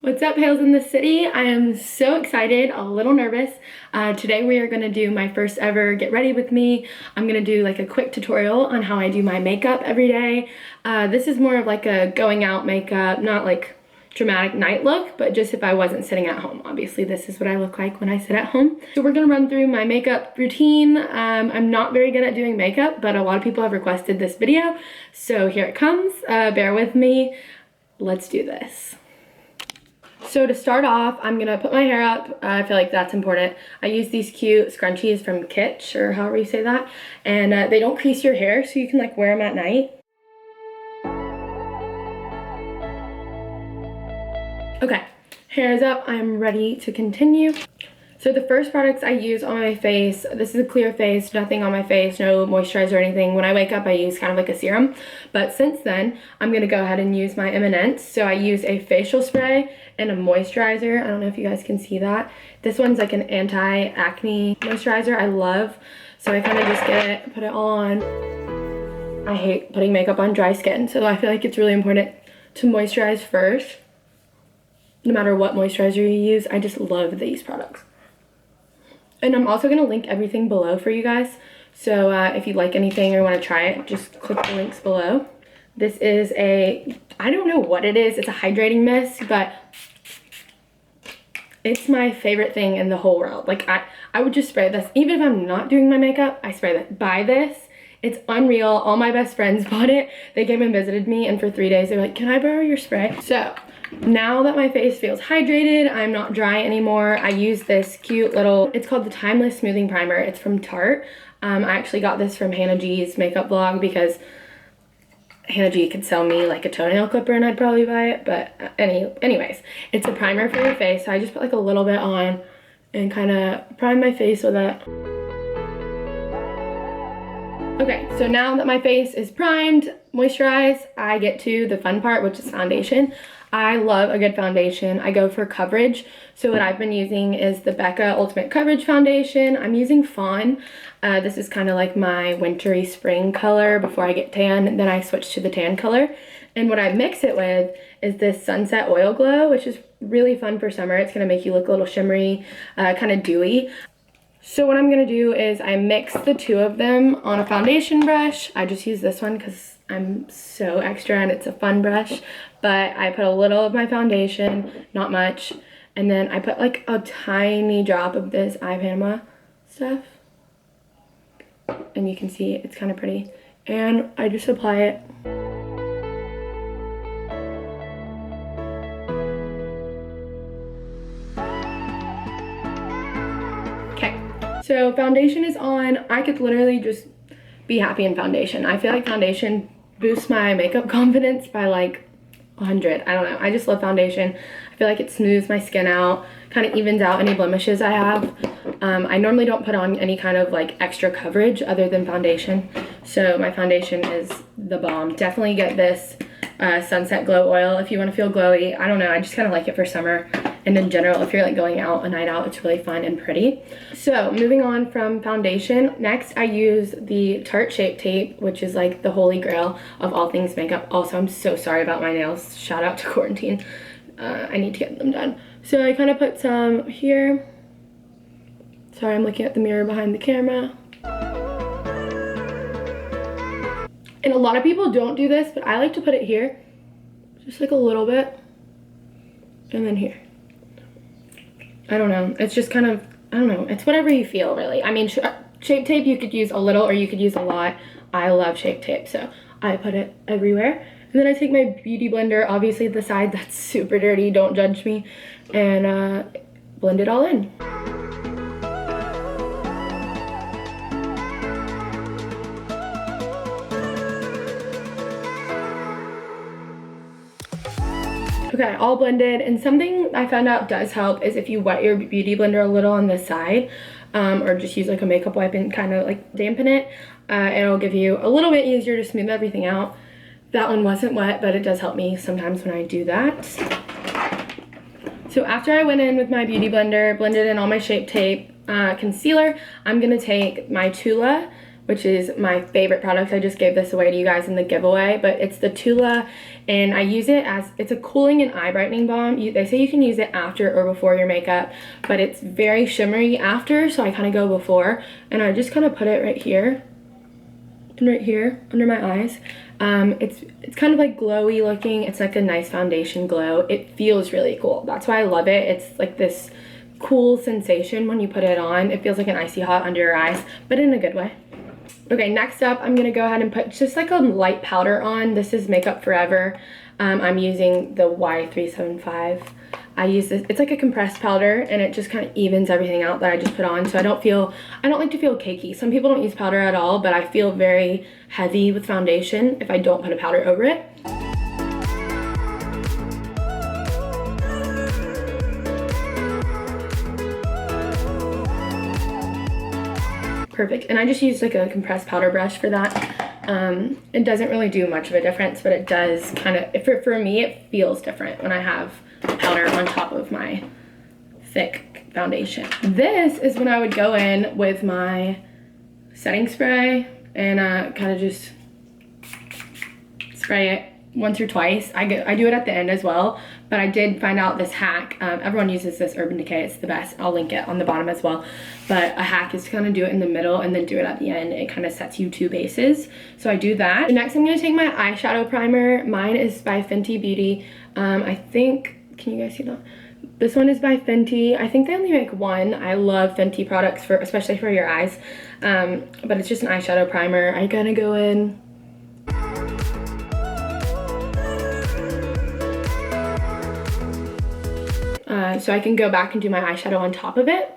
What's up, Hails in the City? I am so excited, a little nervous. Today we are gonna do my first ever get ready with me. I'm gonna do like a quick tutorial on how I do my makeup every day. This is more of like a going out makeup, not like dramatic night look, but just if I wasn't sitting at home. Obviously this is what I look like when I sit at home. So we're gonna run through my makeup routine. I'm not very good at doing makeup, but a lot of people have requested this video. So here it comes, bear with me. Let's do this. So to start off, I'm gonna put my hair up. I feel like that's important. I use these cute scrunchies from Kitsch, or however you say that, and they don't crease your hair, so you can like wear them at night. Okay, hair is up. I'm ready to continue. So the first products I use on my face, this is a clear face, nothing on my face, no moisturizer or anything. When I wake up, I use kind of like a serum. But since then, I'm gonna go ahead and use my M&Ts. So I use a facial spray and a moisturizer. I don't know if you guys can see that. This one's like an anti-acne moisturizer I love. So I kind of just get it, put it on. I hate putting makeup on dry skin, so I feel like it's really important to moisturize first. No matter what moisturizer you use, I just love these products. And I'm also going to link everything below for you guys. So if you like anything or want to try it, just click the links below. This is I don't know what it is. It's a hydrating mist, but it's my favorite thing in the whole world. Like I would just spray this. Even if I'm not doing my makeup, I spray that. Buy this. It's unreal. All my best friends bought it. They came and visited me, and for 3 days they were like, can I borrow your spray? So now that my face feels hydrated, I'm not dry anymore, I use this cute little, it's called the Timeless Smoothing Primer. It's from Tarte. I actually got this from Hannah G's makeup vlog because Hannah G could sell me like a toenail clipper and I'd probably buy it. But anyways, it's a primer for your face. So I just put like a little bit on and kind of prime my face with it. Okay, so now that my face is primed, moisturized, I get to the fun part, which is foundation. I love a good foundation. I go for coverage. So what I've been using is the Becca Ultimate Coverage Foundation. I'm using Fawn. This is kind of like my wintry spring color before I get tan. Then I switch to the tan color. And what I mix it with is this Sunset Oil Glow, which is really fun for summer. It's going to make you look a little shimmery, kind of dewy. So what I'm going to do is I mix the two of them on a foundation brush. I just use this one because I'm so extra and it's a fun brush. But I put a little of my foundation, not much. And then I put like a tiny drop of this Eye Panama stuff. And you can see it's kind of pretty. And I just apply it. So foundation is on. I could literally just be happy in foundation. I feel like foundation boosts my makeup confidence by like 100. I don't know. I just love foundation. I feel like it smooths my skin out, kind of evens out any blemishes I have. I normally don't put on any kind of like extra coverage other than foundation. So my foundation is the bomb. Definitely get this Sunset Glow Oil if you want to feel glowy. I don't know. I just kind of like it for summer. And in general, if you're like going out a night out, it's really fun and pretty. So moving on from foundation, next I use the Tarte Shape Tape, which is like the holy grail of all things makeup. Also, I'm so sorry about my nails. Shout out to quarantine. I need to get them done. So I kind of put some here. Sorry, I'm looking at the mirror behind the camera. And a lot of people don't do this, but I like to put it here. Just like a little bit. And then here. I don't know. It's just kind of, I don't know. It's whatever you feel, really. I mean, Shape Tape, you could use a little or you could use a lot. I love Shape Tape, so I put it everywhere. And then I take my Beauty Blender, obviously the side that's super dirty, don't judge me, and blend it all in. Okay, all blended, and something I found out does help is if you wet your Beauty Blender a little on the side, or just use like a makeup wipe and kind of like dampen it, it'll give you a little bit easier to smooth everything out. That one wasn't wet, but it does help me sometimes when I do that. So after I went in with my Beauty Blender, blended in all my Shape Tape, concealer, I'm gonna take my Tula which is my favorite product. I just gave this away to you guys in the giveaway, but it's the Tula, and I use it as, it's a cooling and eye brightening balm. They say you can use it after or before your makeup, but it's very shimmery after, so I kind of go before, and I just kind of put it right here and right here under my eyes. It's kind of like glowy looking. It's like a nice foundation glow. It feels really cool. That's why I love it. It's like this cool sensation when you put it on. It feels like an icy hot under your eyes, but in a good way. Okay, next up, I'm gonna go ahead and put just like a light powder on. This is Makeup Forever. I'm using the Y375. I use this, it's like a compressed powder, and it just kind of evens everything out that I just put on, so I don't like to feel cakey. Some people don't use powder at all, but I feel very heavy with foundation if I don't put a powder over it. Perfect, and I just use like a compressed powder brush for that. It doesn't really do much of a difference, but it does kind of, for me, it feels different when I have powder on top of my thick foundation. This is when I would go in with my setting spray and kind of just spray it once or twice. I do it at the end as well, but I did find out this hack. Everyone uses this Urban Decay, it's the best. I'll link it on the bottom as well. But a hack is to kind of do it in the middle and then do it at the end. It kind of sets you two bases. So I do that. Next, I'm gonna take my eyeshadow primer. Mine is by Fenty Beauty. I think, can you guys see that? This one is by Fenty. I think they only make one. I love Fenty products, especially for your eyes. But it's just an eyeshadow primer. I'm gonna go in. So I can go back and do my eyeshadow on top of it.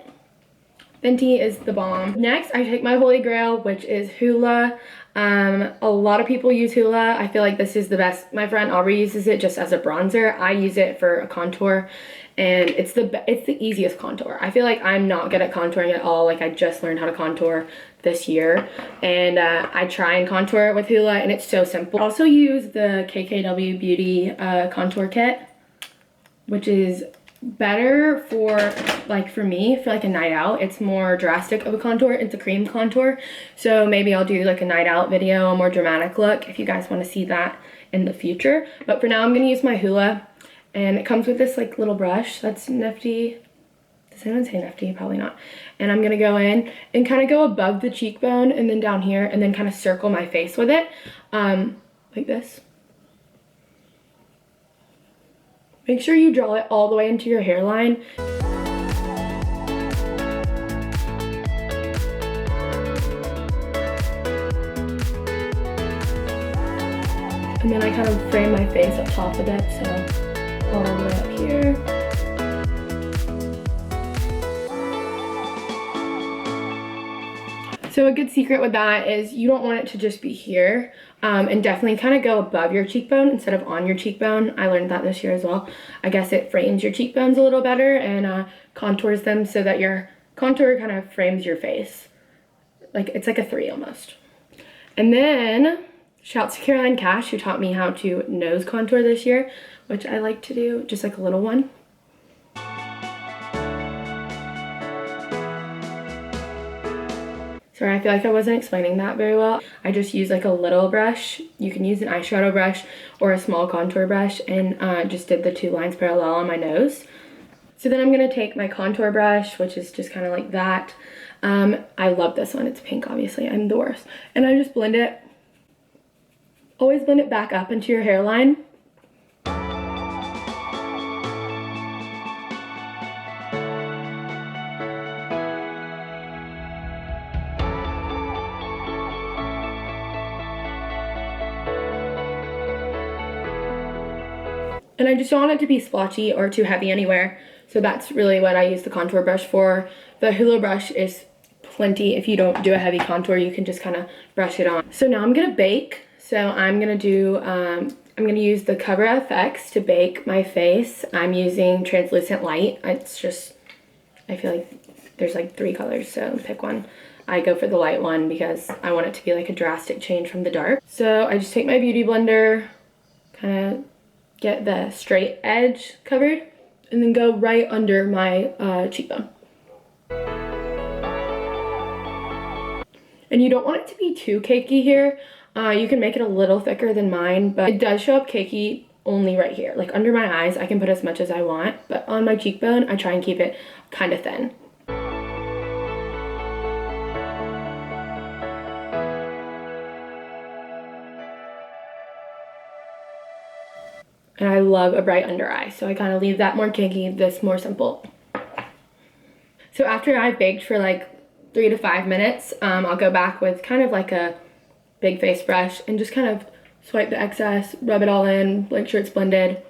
Fenty is the bomb. Next, I take my holy grail, which is Hoola. A lot of people use Hoola. I feel like this is the best. My friend Aubrey uses it just as a bronzer. I use it for a contour, and it's the easiest contour. I feel like I'm not good at contouring at all. Like, I just learned how to contour this year, and I try and contour it with Hoola, and it's so simple. I also use the KKW Beauty contour kit, which is better for me for like a night out. It's more drastic of a contour. It's a cream contour, so maybe I'll do like a night out video, a more dramatic look, if you guys want to see that in the future. But for now, I'm gonna use my Hoola, and it comes with this like little brush that's nifty. Does anyone say nifty? Probably not. And I'm gonna go in and kind of go above the cheekbone and then down here, and then kind of circle my face with it, like this. Make sure you draw it all the way into your hairline. And then I kind of frame my face up top of it, so all the way up here. So a good secret with that is you don't want it to just be here, and definitely kind of go above your cheekbone instead of on your cheekbone. I learned that this year as well. I guess it frames your cheekbones a little better and contours them so that your contour kind of frames your face. Like, it's like a 3 almost. And then, shouts to Caroline Cash, who taught me how to nose contour this year, which I like to do, just like a little one. Sorry, I feel like I wasn't explaining that very well. I just use like a little brush. You can use an eyeshadow brush or a small contour brush, and just did the 2 lines parallel on my nose. So then I'm gonna take my contour brush, which is just kind of like that. I love this one, it's pink obviously, I'm the worst. And I just blend it, always blend it back up into your hairline. And I just don't want it to be splotchy or too heavy anywhere. So that's really what I use the contour brush for. The Hoola brush is plenty. If you don't do a heavy contour, you can just kind of brush it on. So now I'm gonna bake. So I'm gonna use the Cover FX to bake my face. I'm using translucent light. It's just, I feel like there's like 3 colors, so pick one. I go for the light one because I want it to be like a drastic change from the dark. So I just take my beauty blender, kind of get the straight edge covered, and then go right under my cheekbone. And you don't want it to be too cakey here. You can make it a little thicker than mine, but it does show up cakey only right here. Like under my eyes, I can put as much as I want, but on my cheekbone, I try and keep it kind of thin. And I love a bright under eye, so I kind of leave that more cakey, this more simple. So after I've baked for like 3 to 5 minutes, I'll go back with kind of like a big face brush and just kind of swipe the excess, rub it all in, make sure it's blended.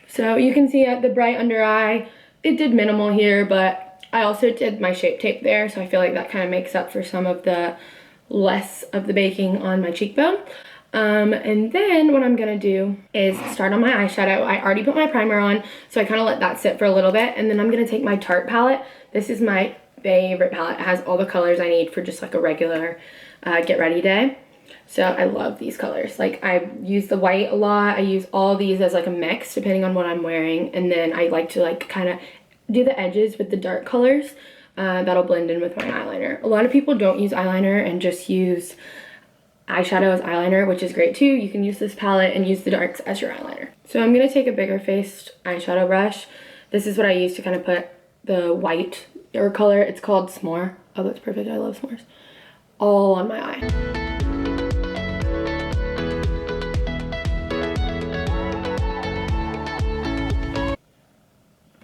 So you can see at the bright under eye, it did minimal here, but I also did my Shape Tape there, so I feel like that kind of makes up for some of the less of the baking on my cheekbone. And then what I'm gonna do is start on my eyeshadow. I already put my primer on, so I kind of let that sit for a little bit, and then I'm gonna take my Tarte palette. This is my favorite palette. It has all the colors I need for just like a regular get ready day. So I love these colors. Like I use the white a lot. I use all these as like a mix depending on what I'm wearing, and then I like to like kind of do the edges with the dark colors. That'll blend in with my eyeliner. A lot of people don't use eyeliner and just use eyeshadow as eyeliner, which is great too. You can use this palette and use the darks as your eyeliner. So I'm gonna take a bigger faced eyeshadow brush. This is what I use to kind of put the white or color. It's called S'more. Oh, that's perfect. I love s'mores. All on my eye.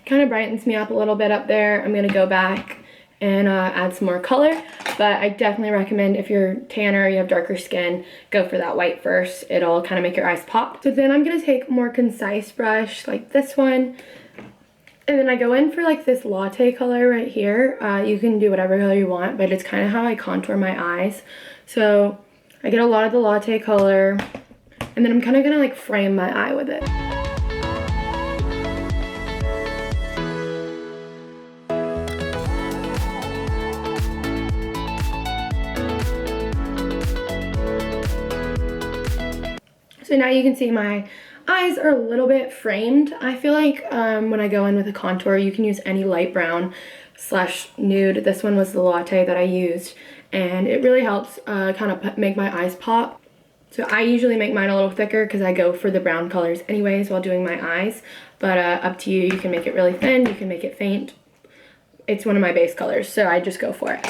Kind of brightens me up a little bit up there. I'm gonna go back and add some more color, but I definitely recommend if you're tanner, you have darker skin, go for that white first. It'll kind of make your eyes pop. So then I'm gonna take a more concise brush like this one, and then I go in for like this latte color right here. You can do whatever color you want, but it's kind of how I contour my eyes. So I get a lot of the latte color, and then I'm kind of gonna like frame my eye with it. So now you can see my eyes are a little bit framed. I feel like when I go in with a contour, you can use any light brown / nude. This one was the latte that I used, and it really helps kind of make my eyes pop. So I usually make mine a little thicker because I go for the brown colors anyways while doing my eyes, but up to you. You can make it really thin, you can make it faint. It's one of my base colors, so I just go for it.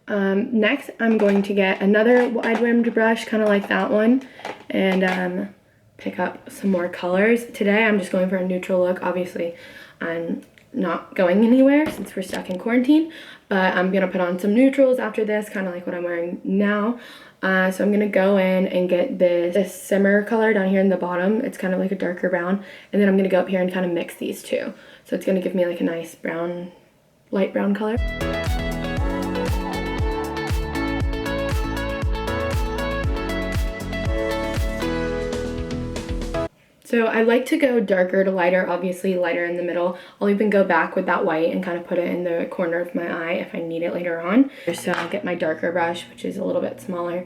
Next, I'm going to get another wide-rimmed brush, kind of like that one, and pick up some more colors. Today, I'm just going for a neutral look. Obviously, I'm not going anywhere since we're stuck in quarantine, but I'm going to put on some neutrals after this, kind of like what I'm wearing now. So I'm going to go in and get this shimmer color down here in the bottom. It's kind of like a darker brown, and then I'm going to go up here and kind of mix these two. So it's going to give me like a nice brown, light brown color. So I like to go darker to lighter, obviously lighter in the middle. I'll even go back with that white and kind of put it in the corner of my eye if I need it later on. So I'll get my darker brush, which is a little bit smaller,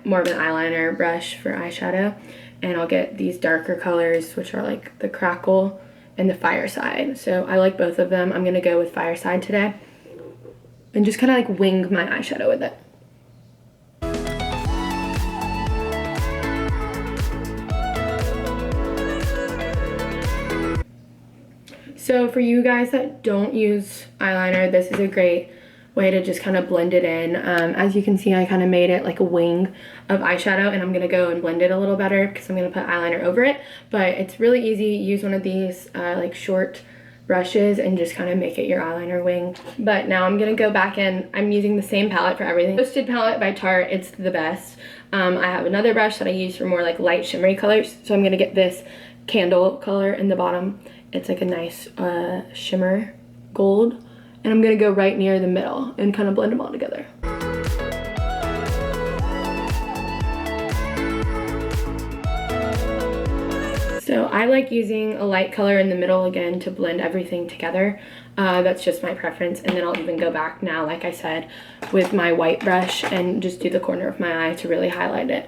more of an eyeliner brush for eyeshadow. And I'll get these darker colors, which are like the Crackle and the Fireside. So I like both of them. I'm gonna go with Fireside today and just kind of like wing my eyeshadow with it. So for you guys that don't use eyeliner, this is a great way to just kind of blend it in. As you can see, I kind of made it like a wing of eyeshadow, and I'm going to go and blend it a little better because I'm going to put eyeliner over it. But it's really easy. Use one of these like short brushes and just kind of make it your eyeliner wing. But now I'm going to go back in. I'm using the same palette for everything. Toasted palette by Tarte. It's the best. I have another brush that I use for more like light shimmery colors. So I'm going to get this candle color in the bottom. It's like a nice shimmer gold, and I'm gonna go right near the middle and kind of blend them all together. So I like using a light color in the middle again to blend everything together. That's just my preference, and then I'll even go back now, like I said, with my white brush and just do the corner of my eye to really highlight it.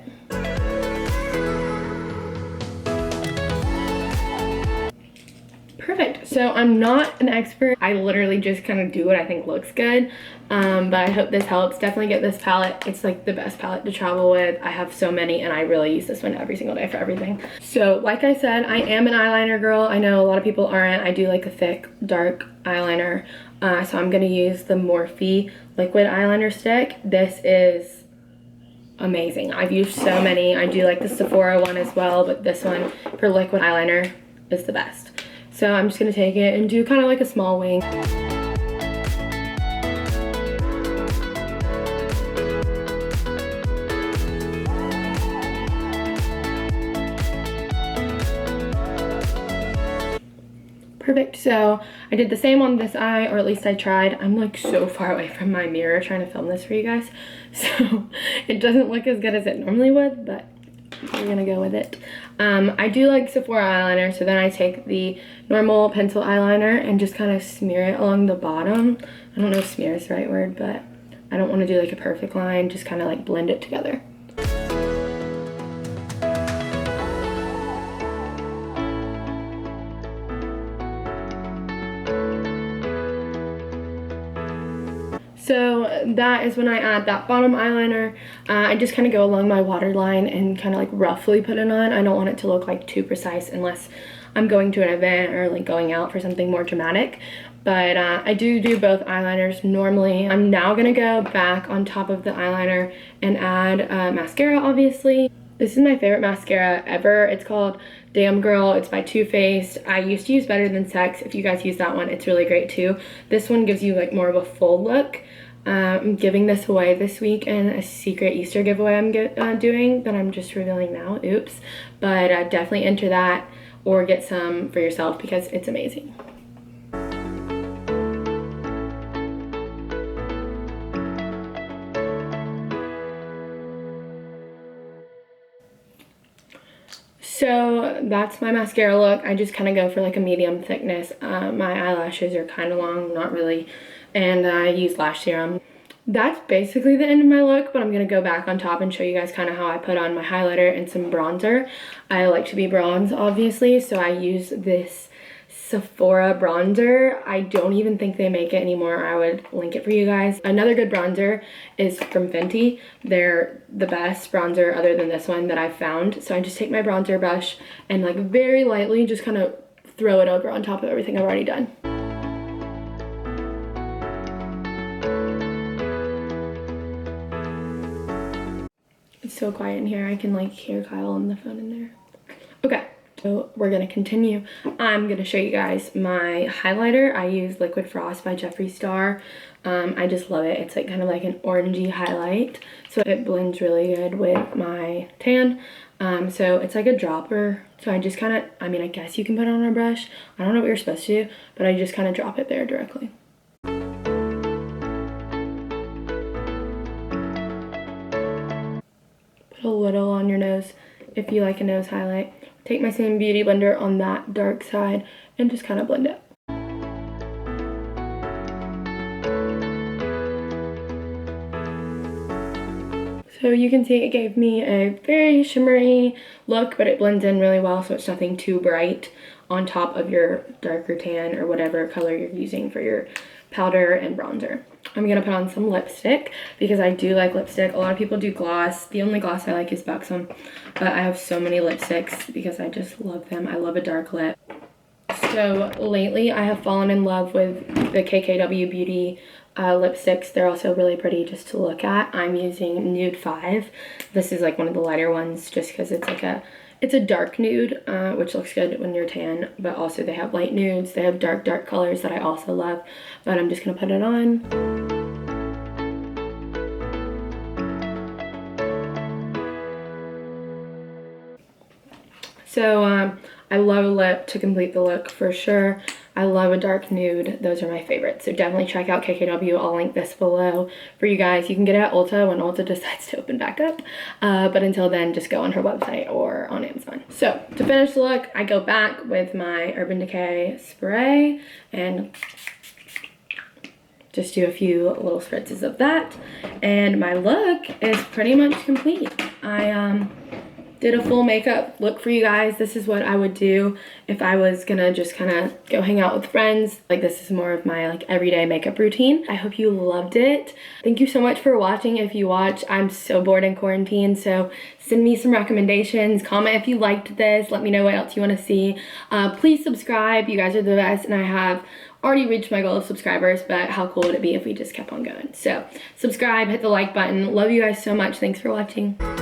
Perfect. So I'm not an expert. I literally just kind of do what I think looks good. But I hope this helps. Definitely get this palette. It's like the best palette to travel with. I have so many and I really use this one every single day for everything. So like I said, I am an eyeliner girl. I know a lot of people aren't. I do like a thick, dark eyeliner. So I'm gonna use the Morphe liquid eyeliner stick. This is amazing. I've used so many. I do like the Sephora one as well, but this one for liquid eyeliner is the best. So I'm just gonna take it and do kind of like a small wing. Perfect. So I did the same on this eye, or at least I tried. I'm like so far away from my mirror trying to film this for you guys, so it doesn't look as good as it normally would, but we're gonna go with it. I do like Sephora eyeliner, so then I take the normal pencil eyeliner and just kind of smear it along the bottom. I don't know if smear is the right word, but I don't want to do like a perfect line, just kind of like blend it together. So that is when I add that bottom eyeliner. I just kind of go along my waterline and kind of like roughly put it on. I don't want it to look like too precise unless I'm going to an event or like going out for something more dramatic. But I do both eyeliners normally. I'm now gonna go back on top of the eyeliner and add mascara, obviously. This is my favorite mascara ever. It's called Damn Girl. It's by Too Faced. I used to use Better Than Sex. If you guys use that one, it's really great too. This one gives you like more of a full look. I'm giving this away this week in a secret Easter giveaway I'm doing that I'm just revealing now. Oops. But definitely enter that or get some for yourself because it's amazing. So that's my mascara look. I just kind of go for like a medium thickness. My eyelashes are kind of long, not really, and I use lash serum. That's basically the end of my look, but I'm going to go back on top and show you guys kind of how I put on my highlighter and some bronzer. I like to be bronze, obviously, so I use this Sephora bronzer. I don't even think they make it anymore. I would link it for you guys. Another good bronzer is from Fenty. They're the best bronzer other than this one that I've found. So I just take my bronzer brush and like very lightly just kind of throw it over on top of everything I've already done. It's so quiet in here. I can like hear Kyle on the phone in there. Okay. So we're gonna continue. I'm gonna show you guys my highlighter. I use Liquid Frost by Jeffree Star. I just love it. It's like kind of like an orangey highlight. So it blends really good with my tan. So it's like a dropper. So I just kind of, I mean, I guess you can put it on a brush. I don't know what you're supposed to do, but I just kind of drop it there directly. Put a little on your nose if you like a nose highlight. Take my same beauty blender on that dark side and just kind of blend it. So you can see it gave me a very shimmery look, but it blends in really well, so it's nothing too bright on top of your darker tan or whatever color you're using for your powder and bronzer. I'm gonna put on some lipstick because I do like lipstick. A lot of people do gloss. The only gloss I like is Buxom, but I have so many lipsticks because I just love them. I love a dark lip. So lately I have fallen in love with the KKW Beauty lipsticks. They're also really pretty just to look at. I'm using Nude 5. This is like one of the lighter ones just because it's like it's a dark nude, which looks good when you're tan, but also they have light nudes. They have dark colors that I also love, but I'm just gonna put it on. So I love a lip to complete the look for sure. I love a dark nude. Those are my favorites. So definitely check out KKW. I'll link this below for you guys. You can get it at Ulta when Ulta decides to open back up. But until then, just go on her website or on Amazon. So to finish the look, I go back with my Urban Decay spray and just do a few little spritzes of that. And my look is pretty much complete. did a full makeup look for you guys. This is what I would do if I was gonna just kind of go hang out with friends. Like, this is more of my like everyday makeup routine. I hope you loved it. Thank you so much for watching. If you watch, I'm so bored in quarantine, so send me some recommendations. Comment if you liked this. Let me know what else you want to see. Please subscribe. You guys are the best, and I have already reached my goal of subscribers, but how cool would it be if we just kept on going? So subscribe, hit the like button. Love you guys so much. Thanks for watching.